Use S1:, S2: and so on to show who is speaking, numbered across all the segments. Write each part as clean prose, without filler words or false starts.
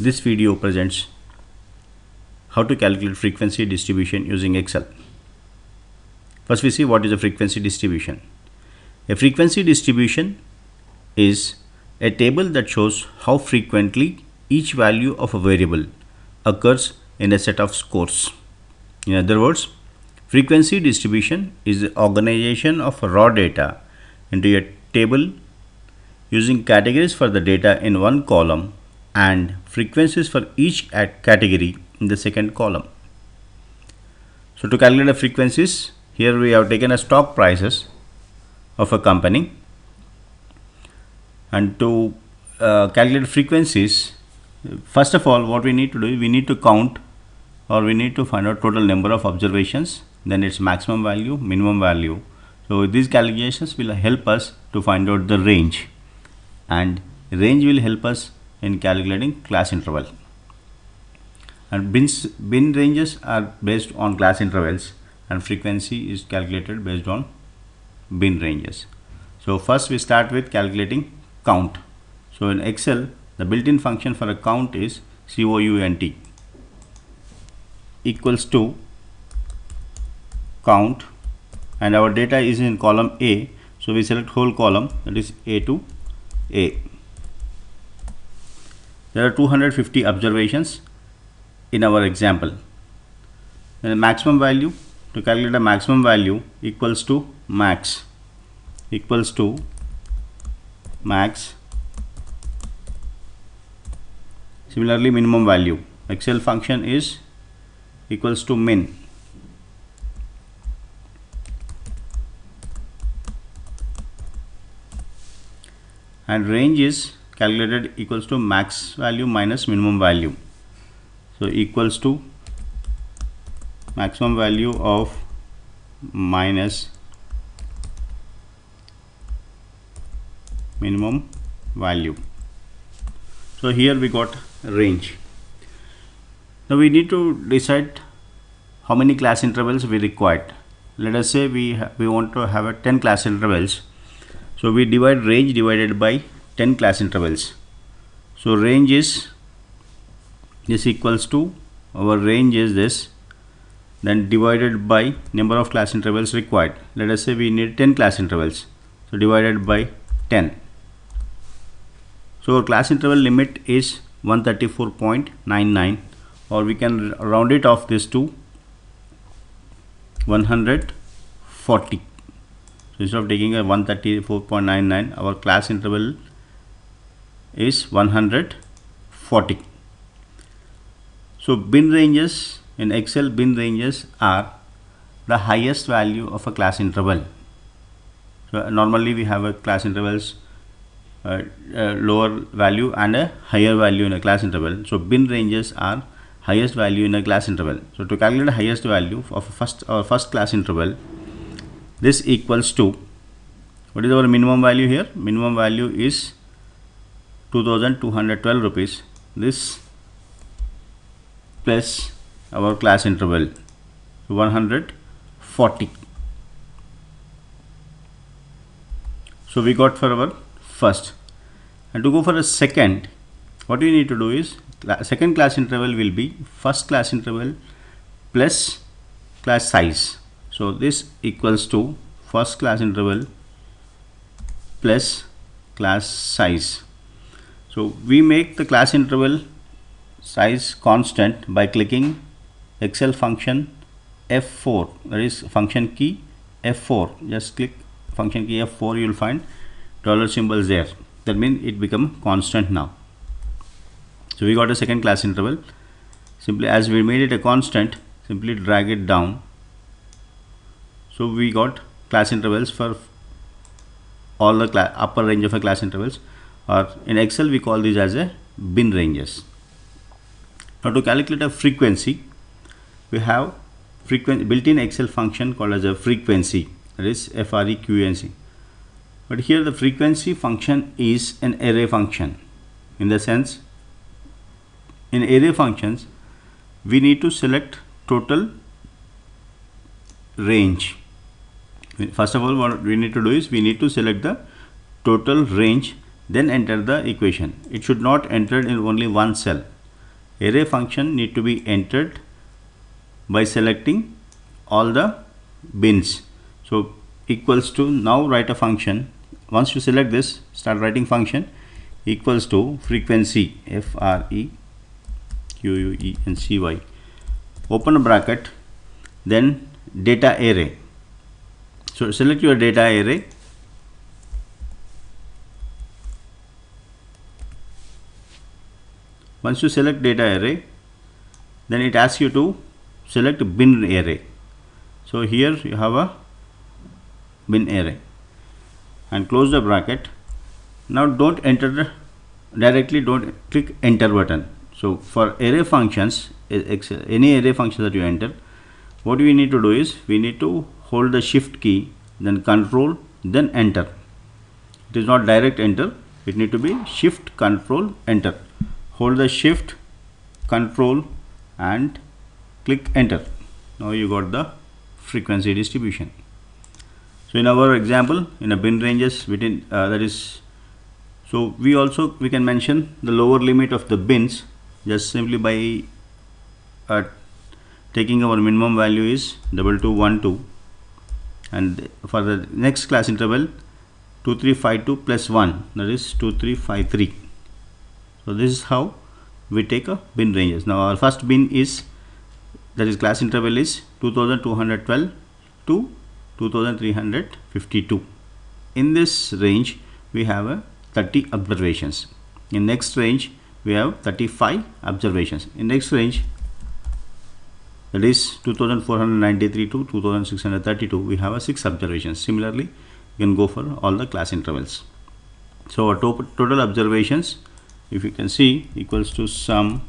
S1: This video presents how to calculate frequency distribution using Excel. First we see what is a frequency distribution. A frequency distribution is a table that shows how frequently each value of a variable occurs in a set of scores. In other words, frequency distribution is the organization of raw data into a table using categories for the data in one column and frequencies for each category in the second column. So to calculate the frequencies, here we have taken a stock prices of a company, and to calculate frequencies, first of all what we need to do is we need to count, or we need to find out total number of observations, then its maximum value, minimum value. So these calculations will help us to find out the range, and range will help us in calculating class interval. And bin ranges are based on class intervals, and frequency is calculated based on bin ranges. So first we start with calculating count. So in Excel, the built-in function for a count is count equals to count, and our data is in column A, so we select whole column, that is A to A. There are 250 observations in our example. Then the maximum value, to calculate the maximum value, equals to max Similarly, minimum value, Excel function is equals to min. And range is calculated equals to max value minus minimum value. So equals to maximum value of minus minimum value. So here we got range. Now we need to decide how many class intervals we required. Let us say we want to have a 10 class intervals. So we divide range divided by 10 class intervals. So range is this equals to, our range is this, then divided by number of class intervals required. Let us say we need 10 class intervals, so divided by 10. So our class interval limit is 134.99, or we can round it off this to 140. So instead of taking a 134.99, our class interval is 140. So bin ranges in Excel, bin ranges are the highest value of a class interval. So normally we have a class intervals lower value and a higher value in a class interval. So bin ranges are highest value in a class interval. So to calculate the highest value of first class interval, this equals to, what is our minimum value here? Minimum value is 2212 rupees. This plus our class interval 140. So we got for our first, and to go for a second, what we need to do is second class interval will be first class interval plus class size. So this equals to first class interval plus class size. So we make the class interval size constant by clicking Excel function F4, that is function key F4. Just click function key F4, you will find dollar symbols there. That means it become constant now. So we got a second class interval. Simply, as we made it a constant, simply drag it down. So we got class intervals for all the upper range of a class intervals, or in Excel we call these as a bin ranges. Now to calculate a frequency, we have built-in Excel function called as a frequency, that is frequency. But here the frequency function is an array function, in the sense, in array functions we need to select total range. First of all, what we need to do is we need to select the total range, then enter the equation. It should not enter in only one cell. array function need to be entered by selecting all the bins. So equals to, now write a function. Once you select this, start writing function equals to frequency, frequency, open a bracket, then data array. So select your data array. Once you select data array, then it asks you to select bin array. So here you have a bin array and close the bracket. Now don't enter directly, don't click enter button. So for array functions, any array function that you enter, what we need to do is we need to hold the shift key, then control, then enter. It is not direct enter, it need to be shift control enter. Hold the shift control and click enter. Now you got the frequency distribution. So in our example, in a bin ranges within that is, so we can mention the lower limit of the bins just simply by taking our minimum value is 2212, and for the next class interval 2352 plus 1, that is 2353. So this is how we take a bin ranges. Now our first bin is, that is class interval is 2212 to 2352. In this range we have a 30 observations. In next range we have 35 observations. In next range, that is 2493 to 2632, we have a 6 observations. Similarly, you can go for all the class intervals. So our total observations, if you can see, equals to sum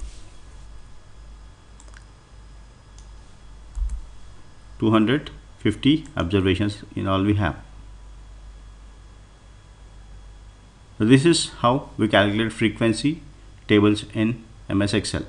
S1: 250 observations in all we have. So this is how we calculate frequency tables in MS Excel.